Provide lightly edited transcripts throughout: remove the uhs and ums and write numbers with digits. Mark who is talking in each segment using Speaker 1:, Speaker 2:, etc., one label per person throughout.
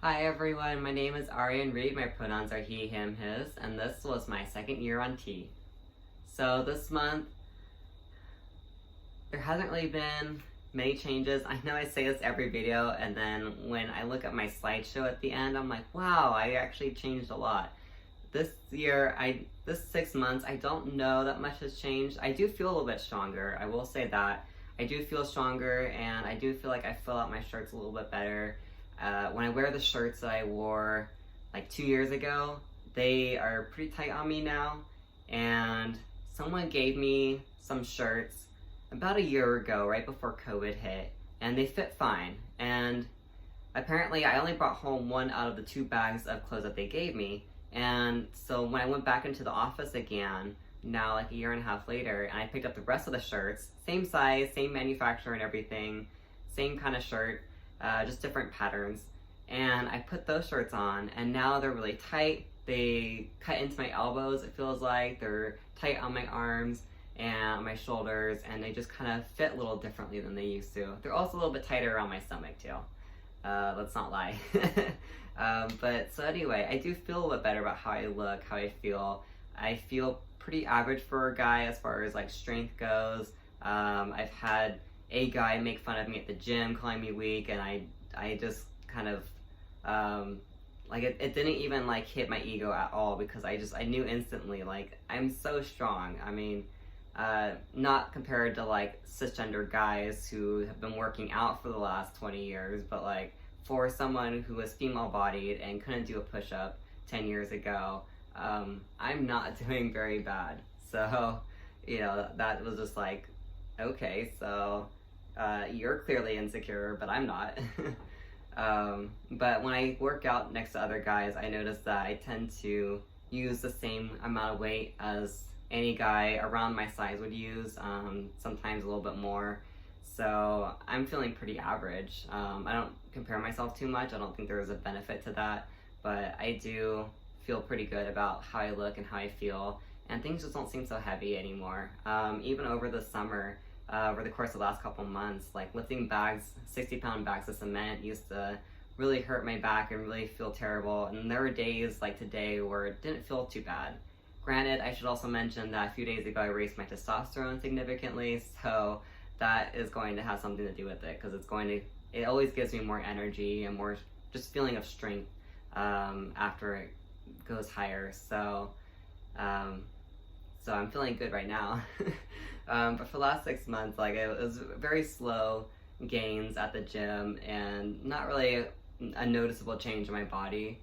Speaker 1: Hi everyone, my name is Arian Reed, my pronouns are he, him, his, and this was my second year on T. So this month, there hasn't really been many changes. I know I say this every video, and then when I look at my slideshow at the end, I'm like, wow, I actually changed a lot. This year, this 6 months, I don't know that much has changed. I do feel a little bit stronger, I will say that. I do feel stronger, and I do feel like I fill out my shirts a little bit better. When I wear the shirts that I wore like 2 years ago, they are pretty tight on me now, and someone gave me some shirts about a year ago, right before COVID hit, and they fit fine. And apparently I only brought home one out of the 2 bags of clothes that they gave me, and so when I went back into the office again, now like a year and a half later, and I picked up the rest of the shirts, same size, same manufacturer and everything, same kind of shirt, just different patterns, and I put those shirts on, and now they're really tight. They cut into my elbows, it feels like. They're tight on my arms and my shoulders, and they just kind of fit a little differently than they used to. They're also a little bit tighter around my stomach too. Let's not lie. But so anyway, I do feel a little bit better about how I look, how I feel. I feel pretty average for a guy as far as like strength goes. I've had a guy make fun of me at the gym, calling me weak, and I just kind of, like it didn't even like hit my ego at all, because I knew instantly, like, I'm so strong. I mean, not compared to like cisgender guys who have been working out for the last 20 years, but like for someone who was female bodied and couldn't do a push-up 10 years ago, I'm not doing very bad. So, you know, that was just like, okay, so you're clearly insecure, but I'm not. But when I work out next to other guys, I notice that I tend to use the same amount of weight as any guy around my size would use, sometimes a little bit more. So I'm feeling pretty average. I don't compare myself too much. I don't think there is a benefit to that, but I do feel pretty good about how I look and how I feel, and things just don't seem so heavy anymore. Even over the summer, over the course of the last couple months, like lifting bags, 60-pound bags of cement used to really hurt my back and really feel terrible, and there were days like today where it didn't feel too bad. Granted, I should also mention that a few days ago I raised my testosterone significantly, so that is going to have something to do with it, because it always gives me more energy and more just feeling of strength after it goes higher. So I'm feeling good right now. But for the last 6 months, like, it was very slow gains at the gym, and not really a noticeable change in my body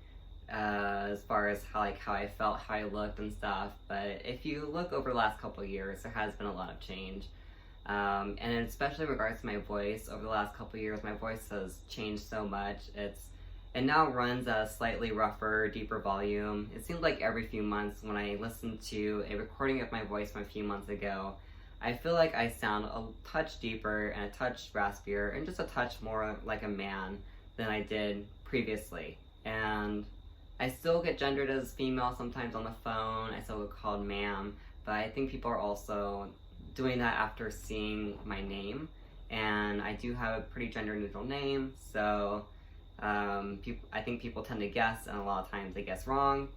Speaker 1: as far as how I felt, how I looked and stuff. But if you look over the last couple of years, there has been a lot of change. And especially in regards to my voice, over the last couple of years, my voice has changed so much. It now runs at a slightly rougher, deeper volume. It seems like every few months, when I listen to a recording of my voice from a few months ago, I feel like I sound a touch deeper and a touch raspier and just a touch more like a man than I did previously. And I still get gendered as female sometimes on the phone. I still get called ma'am, but I think people are also doing that after seeing my name, and I do have a pretty gender neutral name, so I think people tend to guess, and a lot of times they guess wrong.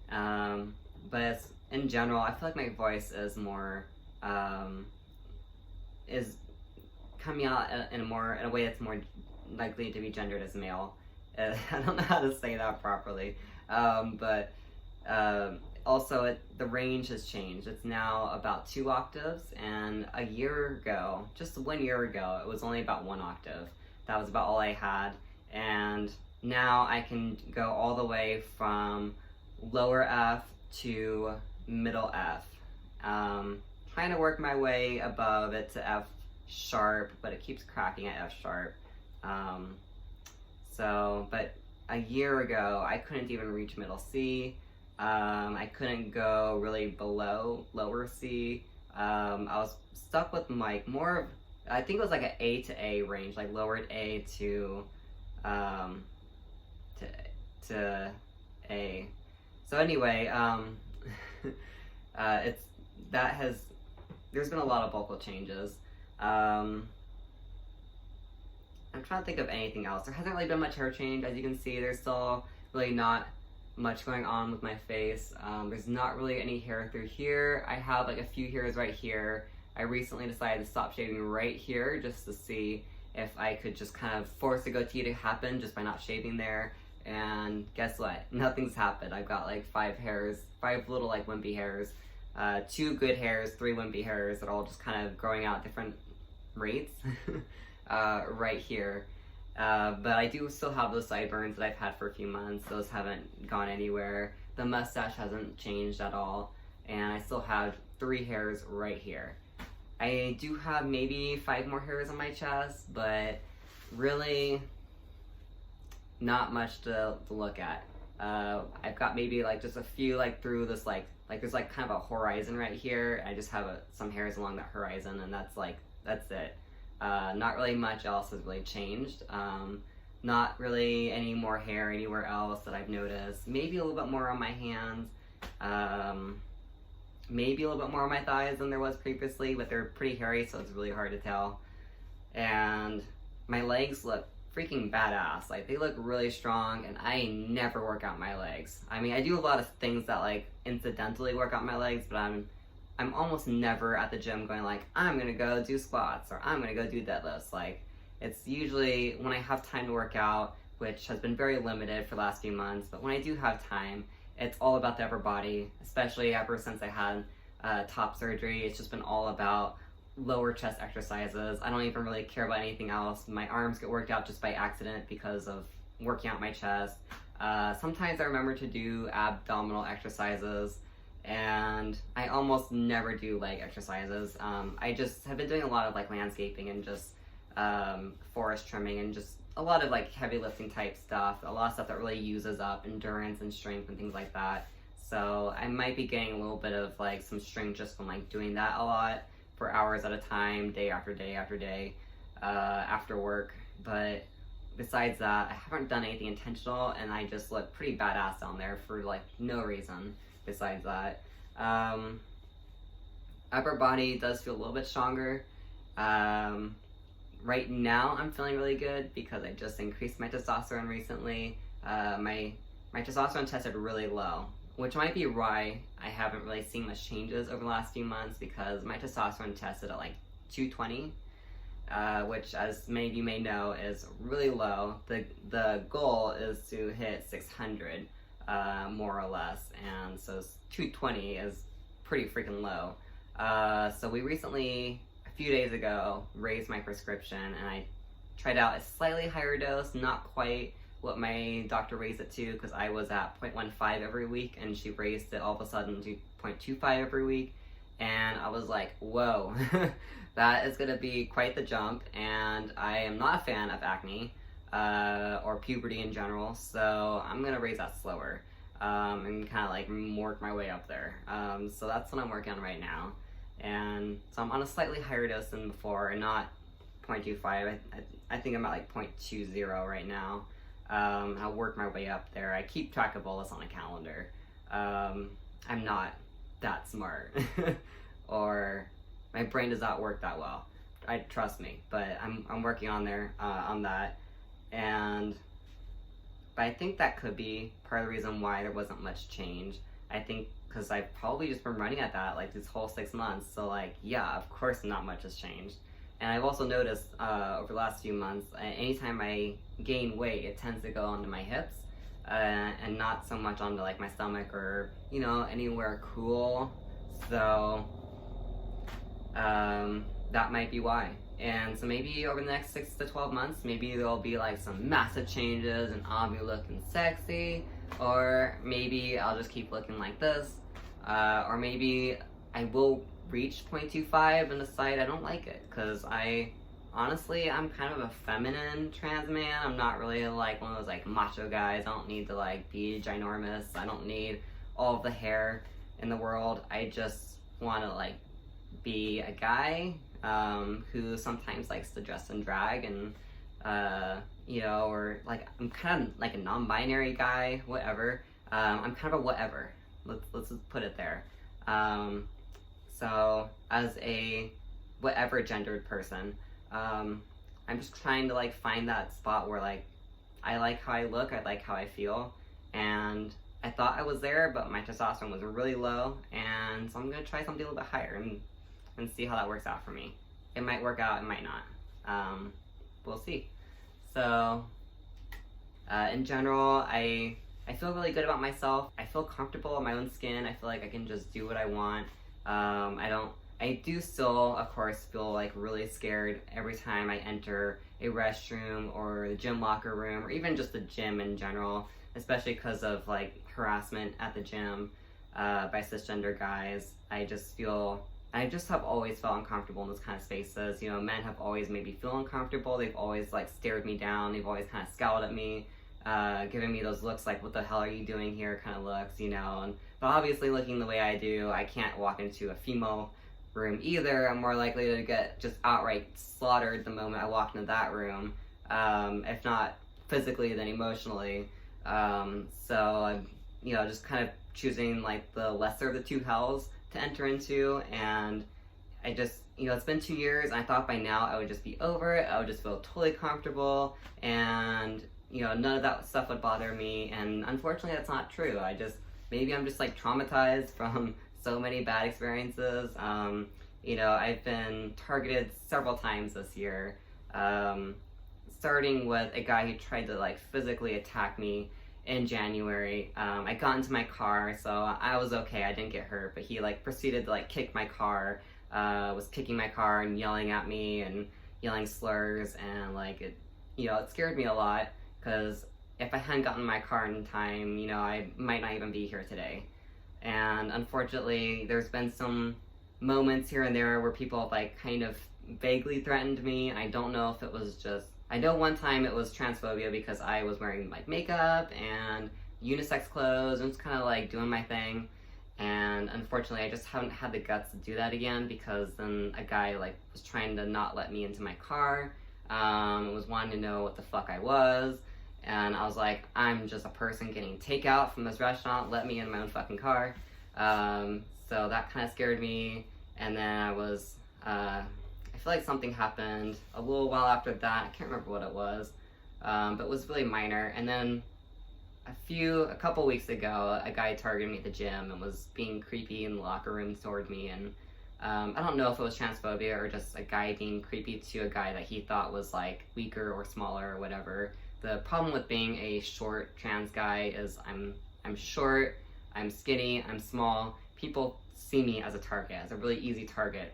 Speaker 1: But in general, I feel like my voice is more is coming out in a way that's more likely to be gendered as male. I don't know how to say that properly, but also the range has changed. It's now about 2 octaves, and a year ago, just 1 year ago, it was only about 1 octave. That was about all I had, and now I can go all the way from lower F to middle F. Trying to work my way above it to F sharp, but it keeps cracking at F sharp. But a year ago, I couldn't even reach middle C. I couldn't go really below lower C. I was stuck with like more of, I think it was like an A to A range, like lowered A to A. So anyway, there's been a lot of vocal changes. I'm trying to think of anything else. There hasn't really been much hair change. As you can see, there's still really not much going on with my face. There's not really any hair through here. I have like a few hairs right here. I recently decided to stop shaving right here just to see if I could just kind of force the goatee to happen just by not shaving there. And guess what? Nothing's happened. I've got like 5 hairs, 5 little like wimpy hairs, 2 good hairs, 3 wimpy hairs that are all just kind of growing out at different rates right here. But I do still have those sideburns that I've had for a few months. Those haven't gone anywhere. The mustache hasn't changed at all. And I still have 3 hairs right here. I do have maybe 5 more hairs on my chest, but really not much to look at. I've got maybe like just a few like through this like there's like kind of a horizon right here. I just have some hairs along that horizon, and that's it. Not really much else has really changed. Not really any more hair anywhere else that I've noticed. Maybe a little bit more on my hands. Maybe a little bit more on my thighs than there was previously, but they're pretty hairy, so it's really hard to tell. And my legs look freaking badass. Like, they look really strong, and I never work out my legs. I mean, I do a lot of things that like incidentally work out my legs, but I'm almost never at the gym going like, I'm gonna go do squats or I'm gonna go do deadlifts. Like, it's usually when I have time to work out, which has been very limited for the last few months, but when I do have time, it's all about the upper body, especially ever since I had top surgery. It's just been all about lower chest exercises. I don't even really care about anything else. My arms get worked out just by accident because of working out my chest. Sometimes I remember to do abdominal exercises, and I almost never do leg exercises. I just have been doing a lot of like landscaping and just forest trimming and just a lot of like heavy lifting type stuff, a lot of stuff that really uses up endurance and strength and things like that. So I might be getting a little bit of like some strength just from like doing that a lot for hours at a time, day after day after day, after work. But besides that, I haven't done anything intentional, and I just look pretty badass down there for like no reason besides that. Upper body does feel a little bit stronger. Right now I'm feeling really good because I just increased my testosterone recently. My testosterone tested really low, which might be why I haven't really seen much changes over the last few months, because my testosterone tested at like 220, which, as many of you may know, is really low. The goal is to hit 600, more or less, and so 220 is pretty freaking low. So we recently, a few days ago, raised my prescription, and I tried out a slightly higher dose, not quite what my doctor raised it to, because I was at 0.15 every week, and she raised it all of a sudden to 0.25 every week, and I was like, whoa, that is gonna be quite the jump, and I am not a fan of acne, or puberty in general, so I'm gonna raise that slower, and kind of like work my way up there. So that's what I'm working on right now. And so I'm on a slightly higher dose than before, and not 0.25. I think I'm at like 0.20 right now. I'll work my way up there. I keep track of all this on a calendar. I'm not that smart, or my brain does not work that well. Trust me, but I'm working on that, but I think that could be part of the reason why there wasn't much change. I think because I've probably just been running at that like this whole 6 months, so like, yeah, of course not much has changed. And I've also noticed over the last few months, anytime I gain weight, it tends to go onto my hips, and not so much onto like my stomach or, you know, anywhere cool. So that might be why. And so maybe over the next 6 to 12 months, maybe there'll be like some massive changes and I'll be looking sexy, or maybe I'll just keep looking like this, or maybe I will reach 0.25 and decide I don't like it, because honestly, I'm kind of a feminine trans man. I'm not really like one of those like macho guys. I don't need to like be ginormous. I don't need all of the hair in the world. I just want to like be a guy who sometimes likes to dress in drag, and you know, or like I'm kind of like a non-binary guy, whatever. I'm kind of a whatever. Let's just put it there. So as a whatever gendered person, I I'm just trying to like find that spot where like I like how I look, I like how I feel, and I thought I was there, but my testosterone was really low, and so I'm gonna try something a little bit higher and see how that works out for me. It might work out, it might not. We'll see. So, in general, I feel really good about myself. I feel comfortable in my own skin. I feel like I can just do what I want. I do still, of course, feel like really scared every time I enter a restroom or the gym locker room, or even just the gym in general, especially because of like harassment at the gym by cisgender guys. I just have always felt uncomfortable in those kind of spaces. You know, men have always made me feel uncomfortable. They've always like stared me down. They've always kind of scowled at me, giving me those looks like, what the hell are you doing here kind of looks, you know. But obviously looking the way I do, I can't walk into a female room either. I'm more likely to get just outright slaughtered the moment I walk into that room, if not physically, then emotionally. So I'm, you know, just kind of choosing like the lesser of the two hells to enter into, and I just, you know, it's been 2 years, and I thought by now I would just be over it, I would just feel totally comfortable, and, you know, none of that stuff would bother me, and unfortunately that's not true. Maybe I'm just like traumatized from so many bad experiences. You know, I've been targeted several times this year, starting with a guy who tried to like physically attack me in January. I got into my car, so I was okay, I didn't get hurt, but he like proceeded to like kick my car, was kicking my car and yelling at me and yelling slurs, and like it scared me a lot, because if I hadn't gotten in my car in time, you know, I might not even be here today. And unfortunately, there's been some moments here and there where people have like kind of vaguely threatened me, and I don't know if it was just, I know one time it was transphobia because I was wearing like makeup and unisex clothes and just kind of like doing my thing, and unfortunately I just haven't had the guts to do that again, because then a guy like was trying to not let me into my car, was wanting to know what the fuck I was, and I was like, I'm just a person getting takeout from this restaurant, let me in my own fucking car. So that kind of scared me, and then I feel like something happened a little while after that. I can't remember what it was, but it was really minor. And then a couple weeks ago, a guy targeted me at the gym and was being creepy in the locker room toward me. And I don't know if it was transphobia or just a guy being creepy to a guy that he thought was like weaker or smaller or whatever. The problem with being a short trans guy is I'm short, I'm skinny, I'm small. People see me as a target, as a really easy target.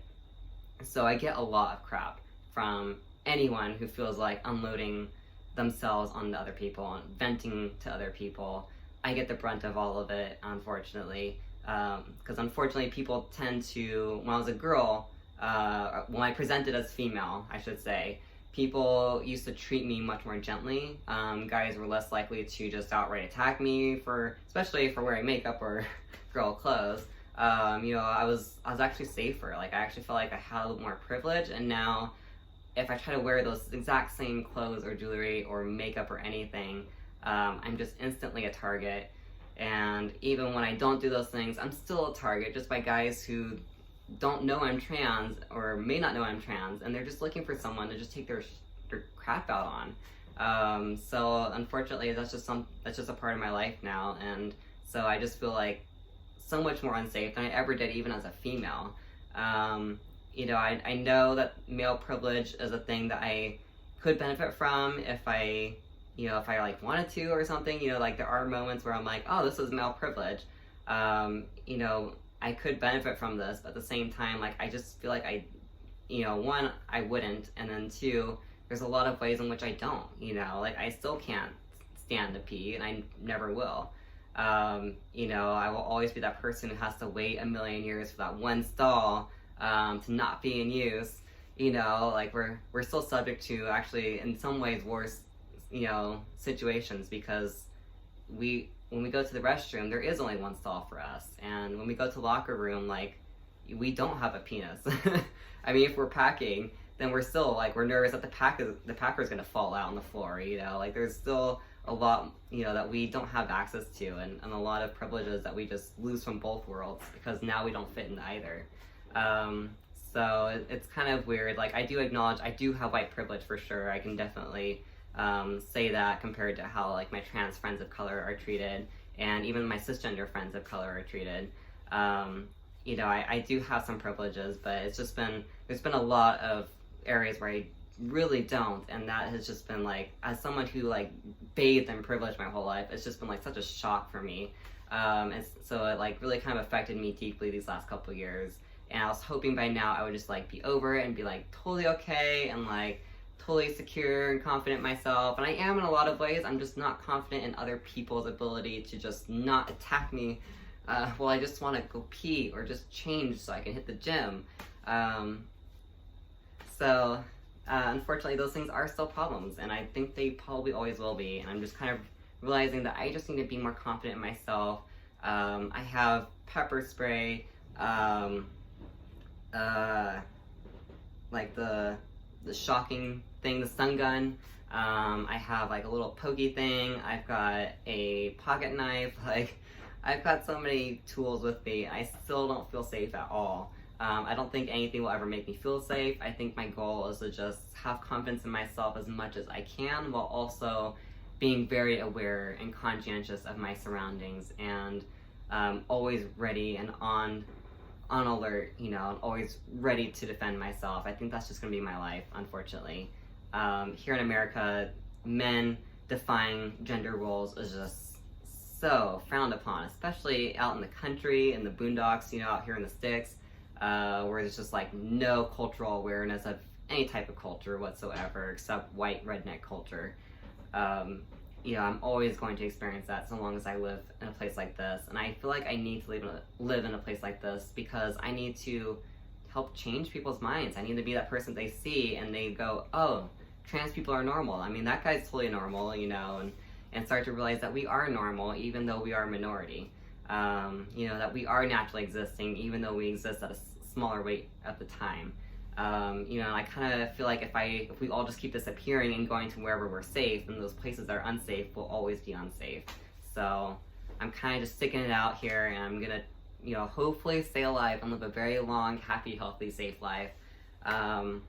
Speaker 1: So I get a lot of crap from anyone who feels like unloading themselves on other people and venting to other people. I get the brunt of all of it, unfortunately, because unfortunately people tend to, when I was a girl, when I presented as female, I should say, people used to treat me much more gently. Guys were less likely to just outright attack me especially for wearing makeup or girl clothes. You know, I was actually safer. Like, I actually felt like I had a little more privilege, and now if I try to wear those exact same clothes or jewelry or makeup or anything, I'm just instantly a target. And even when I don't do those things, I'm still a target just by guys who don't know I'm trans or may not know I'm trans, and they're just looking for someone to just take their crap out on. So unfortunately, that's just a part of my life now, and so I just feel like so much more unsafe than I ever did, even as a female. You know, I know that male privilege is a thing that I could benefit from if I like wanted to or something. You know, like there are moments where I'm like, oh, this is male privilege. You know, I could benefit from this, but at the same time, like, I just feel like one, I wouldn't, and then two, there's a lot of ways in which I don't, you know, like, I still can't stand to pee, and I never will. You know, I will always be that person who has to wait a million years for that one stall, to not be in use. You know, like, we're still subject to, actually, in some ways, worse, you know, situations, because when we go to the restroom, there is only one stall for us. And when we go to the locker room, like, we don't have a penis. I mean, if we're packing, then we're still, like, we're nervous that the packer's gonna fall out on the floor, you know? Like, there's still a lot, you know, that we don't have access to, and a lot of privileges that we just lose from both worlds, because now we don't fit in either. So it's kind of weird. Like, I do acknowledge I do have white privilege for sure. I can definitely say that compared to how like my trans friends of color are treated, and even my cisgender friends of color are treated. You know, I do have some privileges, but it's just been, there's been a lot of areas where I really don't, and that has just been like, as someone who like bathed in privilege my whole life, it's just been like such a shock for me. And so it like really kind of affected me deeply these last couple of years. And I was hoping by now I would just like be over it and be like totally okay and like totally secure and confident in myself. And I am in a lot of ways. I'm just not confident in other people's ability to just not attack me while I just want to go pee or just change so I can hit the gym. Unfortunately, those things are still problems, and I think they probably always will be. And I'm just kind of realizing that I just need to be more confident in myself. I have pepper spray, like the shocking thing, the stun gun. I have like a little pokey thing. I've got a pocket knife. Like, I've got so many tools with me. I still don't feel safe at all. I don't think anything will ever make me feel safe. I think my goal is to just have confidence in myself as much as I can, while also being very aware and conscientious of my surroundings, and always ready and on alert, you know, always ready to defend myself. I think that's just gonna be my life, unfortunately. Here in America, men defying gender roles is just so frowned upon, especially out in the country, in the boondocks, you know, out here in the sticks, where there's just like no cultural awareness of any type of culture whatsoever, except white redneck culture. You know, I'm always going to experience that so long as I live in a place like this. And I feel like I need to live in a place like this because I need to help change people's minds. I need to be that person they see and they go, oh, trans people are normal. I mean, that guy's totally normal, you know, and start to realize that we are normal even though we are a minority. You know, that we are naturally existing even though we exist at a smaller rate at the time. You know, I kind of feel like if we all just keep disappearing and going to wherever we're safe, then those places that are unsafe will always be unsafe. So I'm kind of just sticking it out here, and I'm gonna, you know, hopefully stay alive and live a very long, happy, healthy, safe life. But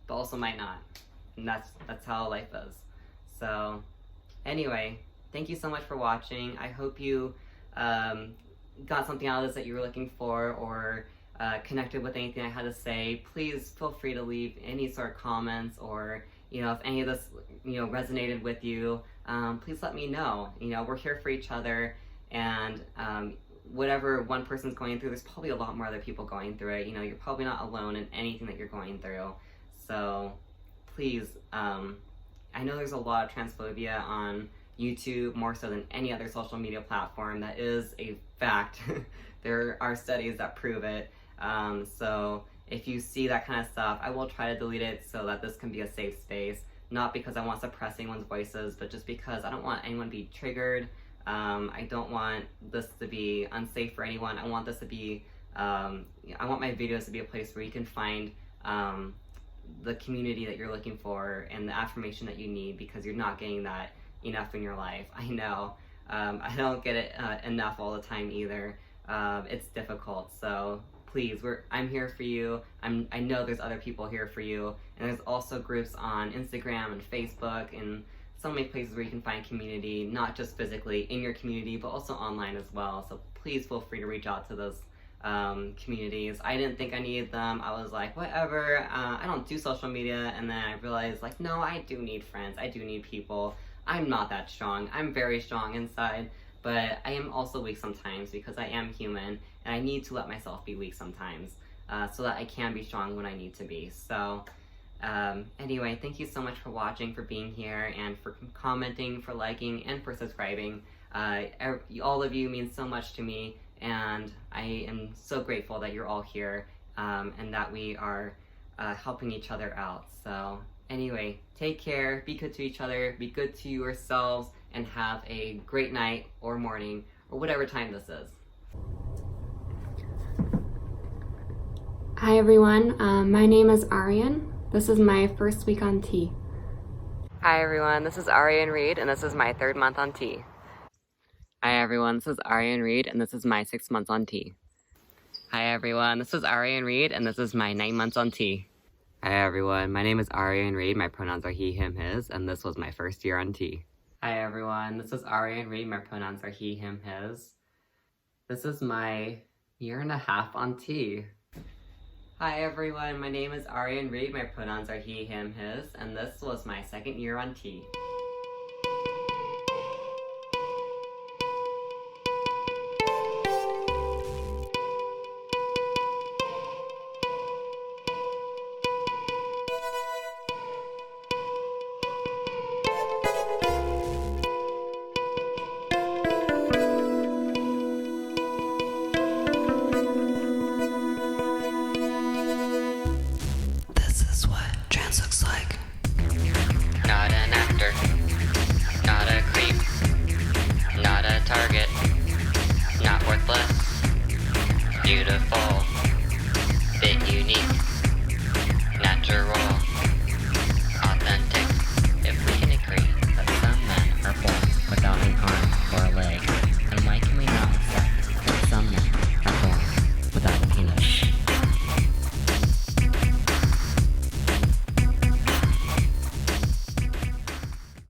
Speaker 1: also might not, and that's how life is. So anyway, thank you so much for watching. I hope you got something out of this that you were looking for, or connected with anything I had to say. Please feel free to leave any sort of comments, or, you know, if any of this, you know, resonated with you, please let me know. You know, we're here for each other, and whatever one person's going through, there's probably a lot more other people going through it. You know, you're probably not alone in anything that you're going through. So please, I know there's a lot of transphobia on YouTube, more so than any other social media platform. That is a fact. There are studies that prove it. So if you see that kind of stuff, I will try to delete it so that this can be a safe space. Not because I want to suppress anyone's voices, but just because I don't want anyone to be triggered. I don't want this to be unsafe for anyone. I want this to be, I want my videos to be a place where you can find the community that you're looking for and the affirmation that you need, because you're not getting that enough in your life. I know. I don't get it enough all the time either. It's difficult, so please, I'm here for you. I know there's other people here for you, and there's also groups on Instagram and Facebook and so many places where you can find community, not just physically in your community, but also online as well. So please feel free to reach out to those communities. I didn't think I needed them. I was like, whatever, I don't do social media, and then I realized, like, no, I do need friends. I do need people. I'm not that strong. I'm very strong inside, but I am also weak sometimes because I am human, and I need to let myself be weak sometimes so that I can be strong when I need to be. So anyway, thank you so much for watching, for being here, and for commenting, for liking, and for subscribing. All of you mean so much to me, and I am so grateful that you're all here and that we are helping each other out. So anyway, take care, be good to each other, be good to yourselves, and have a great night or morning or whatever time this is.
Speaker 2: Hi everyone, my name is Arian. This is my first week on T.
Speaker 1: Hi everyone, this is Arian Reed, and this is my 3rd month on T. Hi everyone, this is Arian Reed, and this is my 6th month on T. Hi everyone, this is Arian Reed, and this is my 9 months on T. Hi everyone, my name is Arian Reed, my pronouns are he, him, his, and this was my first year on T. Hi everyone, this is Arian Reed, my pronouns are he, him, his. This is my year and a half on T. Hi everyone, my name is Arian Reed, my pronouns are he, him, his, and this was my second year on T.
Speaker 3: Looks like
Speaker 1: Not an actor, not a creep, not a target, not worthless, beautiful.